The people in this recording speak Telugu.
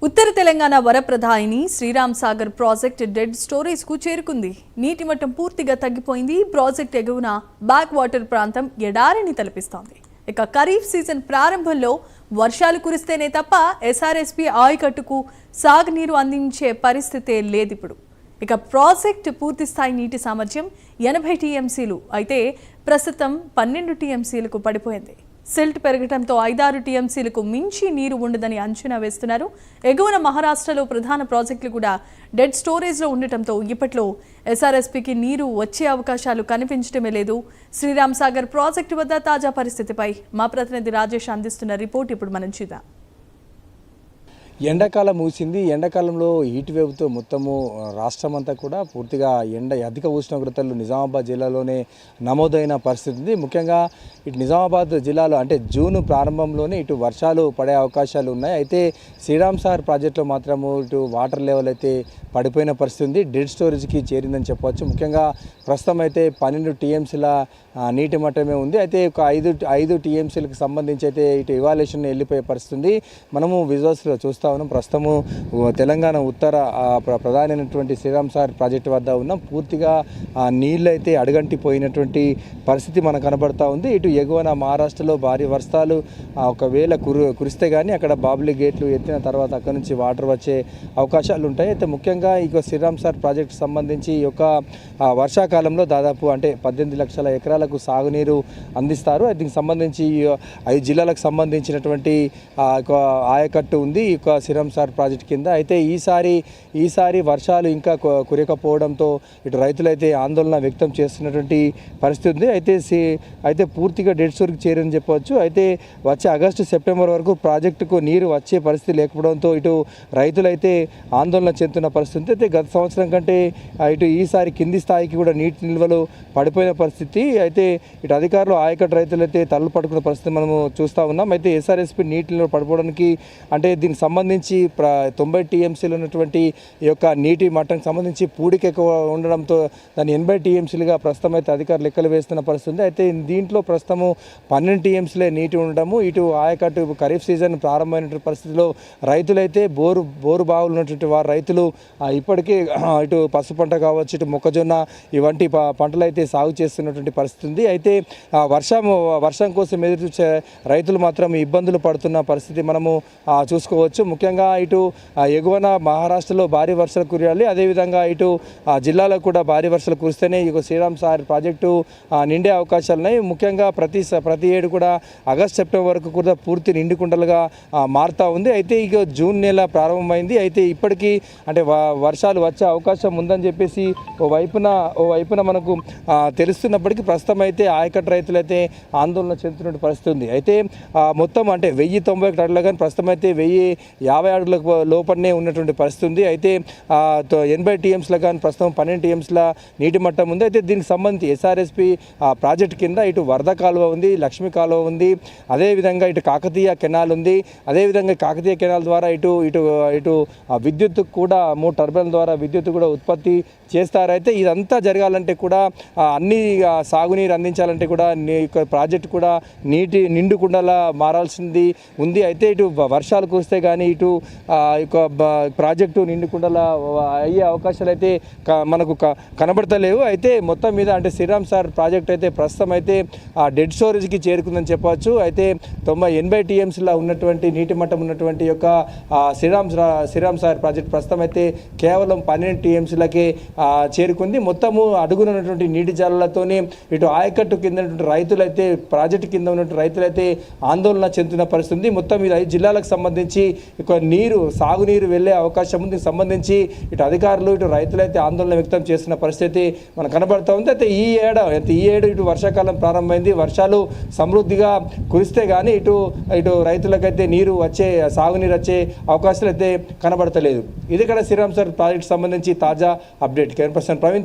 ఉత్తర తెలంగాణ వరప్రదాయిని Sriram Sagar project dead storage కు చేరుకుంది. నీటి మట్టం పూర్తిగా తగ్గిపోయింది. ప్రాజెక్ట్ ఎగువన బ్యాక్ వాటర్ ప్రాంతం ఎడారిని తలపిస్తోంది. ఇక ఖరీఫ్ సీజన్ ప్రారంభంలో వర్షాలు కురిస్తేనే తప్ప ఎస్ఆర్ఎస్పీ ఆయకట్టుకు సాగునీరు అందించే పరిస్థితే లేదిప్పుడు. ఇక ప్రాజెక్ట్ పూర్తిస్థాయి నీటి సామర్థ్యం 80 టీఎంసీలు అయితే ప్రస్తుతం 12 టీఎంసీలకు పడిపోయింది. సిల్ట్ పెరగడంతో 5-6 టీఎంసీలకు మించి నీరు ఉండదని అంచనా వేస్తున్నారు. ఎగువన మహారాష్ట్రలో ప్రధాన ప్రాజెక్టులు కూడా డెడ్ స్టోరేజ్లో ఉండటంతో ఇప్పట్లో ఎస్ఆర్ఎస్పీకి నీరు వచ్చే అవకాశాలు కనిపించడమే లేదు. శ్రీరామ్ సాగర్ ప్రాజెక్టు వద్ద తాజా పరిస్థితిపై మా ప్రతినిధి రాజేష్ అందిస్తున్న రిపోర్ట్ ఇప్పుడు మనం చూద్దాం. ఎండాకాలం ముగిసింది. ఎండాకాలంలో హీట్ వేవ్తో మొత్తము రాష్ట్రం అంతా కూడా పూర్తిగా అధిక ఉష్ణోగ్రతలు నిజామాబాద్ జిల్లాలోనే నమోదైన పరిస్థితి ఉంది. ముఖ్యంగా ఇటు నిజామాబాద్ జిల్లాలో అంటే జూన్ ప్రారంభంలోనే ఇటు వర్షాలు పడే అవకాశాలు ఉన్నాయి. అయితే శ్రీరామ్ సాగర్ ప్రాజెక్టులో మాత్రము ఇటు వాటర్ లెవెల్ అయితే పడిపోయిన పరిస్థితి ఉంది. డెడ్ స్టోరేజ్కి చేరిందని చెప్పవచ్చు. ముఖ్యంగా ప్రస్తుతం అయితే 12 టీఎంసీల నీటి మట్టమే ఉంది. అయితే ఒక 5 టీఎంసీలకు సంబంధించి అయితే ఇటు ఇవాల్యుయేషన్ వెళ్ళిపోయే పరిస్థితి ఉంది. మనము విజువల్స్లో చూస్తాం. ప్రస్తుతము తెలంగాణ ఉత్తర ప్రధానమైనటువంటి శ్రీరామ్ సాగర్ ప్రాజెక్టు వద్ద ఉన్నాం. పూర్తిగా నీళ్ళు అయితే అడుగంటిపోయినటువంటి పరిస్థితి మనకు కనబడతా ఉంది. ఇటు ఎగువన మహారాష్ట్రలో భారీ వర్షాలు ఒకవేళ కురిస్తే కానీ అక్కడ బాబ్లీ గేట్లు ఎత్తిన తర్వాత అక్కడ నుంచి వాటర్ వచ్చే అవకాశాలు ఉంటాయి. అయితే ముఖ్యంగా ఇక శ్రీరామ్ సాగర్ ప్రాజెక్టు సంబంధించి ఈ యొక్క వర్షాకాలంలో దాదాపు అంటే 18 లక్షల ఎకరాలకు సాగునీరు అందిస్తారు. దీనికి సంబంధించి 5 జిల్లాలకు సంబంధించినటువంటి ఆయకట్టు ఉంది ఈ యొక్క శ్రీరామ్ సాగర్ ప్రాజెక్టు కింద. అయితే ఈసారి వర్షాలు ఇంకా కురకపోవడంతో ఇటు రైతులైతే ఆందోళన వ్యక్తం చేస్తున్నటువంటి పరిస్థితి ఉంది. అయితే పూర్తిగా డెడ్ స్టోరేజ్కి చేరని చెప్పవచ్చు. అయితే వచ్చే ఆగస్టు సెప్టెంబర్ వరకు ప్రాజెక్టుకు నీరు వచ్చే పరిస్థితి లేకపోవడంతో ఇటు రైతులైతే ఆందోళన చెందుతున్న పరిస్థితి ఉంది. అయితే గత సంవత్సరం కంటే ఇటు ఈసారి కింది స్థాయికి కూడా నీటి నిల్వలు పడిపోయిన పరిస్థితి. అయితే ఇటు అధికారులు ఆయకట్టు రైతులైతే తలలు పట్టుకున్న పరిస్థితి మనము చూస్తూ ఉన్నాం. అయితే ఎస్ఆర్ఎస్పీ నీటి నిల్వ పడిపోవడానికి అంటే దీనికి సంబంధించి 90 టీఎంసీలు ఉన్నటువంటి ఈ యొక్క నీటి మట్టానికి సంబంధించి పూడిక ఎక్కువ ఉండడంతో దాన్ని 80 టీఎంసీలుగా ప్రస్తుతం అయితే అధికారులు లెక్కలు వేస్తున్న పరిస్థితి ఉంది. అయితే దీంట్లో ప్రస్తుతము 12 టీఎంసీలే నీటి ఉండడము. ఇటు ఆయకట్టు ఖరీఫ్ సీజన్ ప్రారంభమైనటువంటి పరిస్థితిలో రైతులైతే బోరు బావులు ఉన్నటువంటి వారు రైతులు ఇప్పటికే ఇటు పసుపు పంట కావచ్చు, ఇటు మొక్కజొన్న ఇవంటి పంటలు అయితే సాగు చేస్తున్నటువంటి పరిస్థితి ఉంది. అయితే వర్షం కోసం ఎదురు చూసే రైతులు మాత్రం ఇబ్బందులు పడుతున్న పరిస్థితి మనము చూసుకోవచ్చు. ముఖ్యంగా ఇటు ఎగువన మహారాష్ట్రలో భారీ వర్షాలు కురియాలి. అదేవిధంగా ఇటు జిల్లాలో కూడా భారీ వర్షాలు కురిస్తేనే ఈ శ్రీరామ్ సాగర్ ప్రాజెక్టు నిండే అవకాశాలు ఉన్నాయి. ముఖ్యంగా ప్రతి ఏడు కూడా ఆగస్ట్ సెప్టెంబర్ వరకు కూడా పూర్తి నిండుకుండలుగా మారుతూ ఉంది. అయితే ఇక జూన్ నెల ప్రారంభమైంది. అయితే ఇప్పటికీ అంటే వర్షాలు వచ్చే అవకాశం ఉందని చెప్పేసి ఓ వైపున మనకు తెలుస్తున్నప్పటికీ ప్రస్తుతం అయితే ఆయకట్టు రైతులు అయితే ఆందోళన చెందుతున్న పరిస్థితి ఉంది. అయితే మొత్తం అంటే 1091 అడుగులు కానీ ప్రస్తుతం అయితే 1050 అడుగుల లోపలనే ఉన్నటువంటి పరిస్థితి ఉంది. అయితే 80 టీఎంసీల కానీ ప్రస్తుతం 12 టీఎంసీల నీటి మట్టం ఉంది. అయితే దీనికి సంబంధించి ఎస్ఆర్ఎస్పీ ప్రాజెక్టు కింద ఇటు వరద కాలువ ఉంది, లక్ష్మీ కాలువ ఉంది, అదేవిధంగా ఇటు కాకతీయ కెనాల్ ఉంది. అదేవిధంగా కాకతీయ కెనాల్ ద్వారా ఇటు విద్యుత్ కూడా 3 టర్బైన్ల ద్వారా విద్యుత్ కూడా ఉత్పత్తి చేస్తారు. అయితే ఇదంతా జరగాలంటే కూడా అన్ని సాగునీరు అందించాలంటే కూడా ప్రాజెక్టు కూడా నిండుకుండలా మారాల్సింది ఉంది. అయితే ఇటు వర్షాలు కురిస్తే కానీ ఇటు ప్రాజెక్టు నిండుకుండలా అయ్యే అవకాశాలు అయితే మనకు కనబడతలేవు. అయితే మొత్తం మీద అంటే శ్రీరామ్ సాగర్ ప్రాజెక్ట్ అయితే ప్రస్తుతం అయితే డెడ్ స్టోరేజ్కి చేరుకుందని చెప్పవచ్చు. అయితే 80 టీఎంసీలా ఉన్నటువంటి నీటి మట్టం ఉన్నటువంటి యొక్క శ్రీరామ్ సాగర్ ప్రాజెక్ట్ ప్రస్తుతం అయితే కేవలం 12 టీఎంసీలకే చేరుకుంది. మొత్తము అడుగున ఉన్నటువంటి నీటి జాలలతోనే ఇటు ఆయకట్టు కింద ఉన్నటువంటి రైతులైతే ప్రాజెక్టు కింద ఉన్నటువంటి రైతులైతే ఆందోళన చెందుతున్న పరిస్థితి. మొత్తం మీద 5 జిల్లాలకు సంబంధించి ఇక సాగునీరు వెళ్ళే అవకాశం ఉంది. సంబంధించి ఇటు అధికారులు ఇటు రైతులైతే ఆందోళన వ్యక్తం చేస్తున్న పరిస్థితి మనకు కనబడుతూ ఉంది. అయితే ఈ ఏడు ఇటు వర్షాకాలం ప్రారంభమైంది. వర్షాలు సమృద్ధిగా కురిస్తే కానీ ఇటు రైతులకైతే సాగునీరు వచ్చే అవకాశాలు అయితే కనబడతలేదు. ఇది కూడా శ్రీరామ్ సాగర్ ప్రాజెక్టు సంబంధించి తాజా అప్డేట్. Camera person Praveen.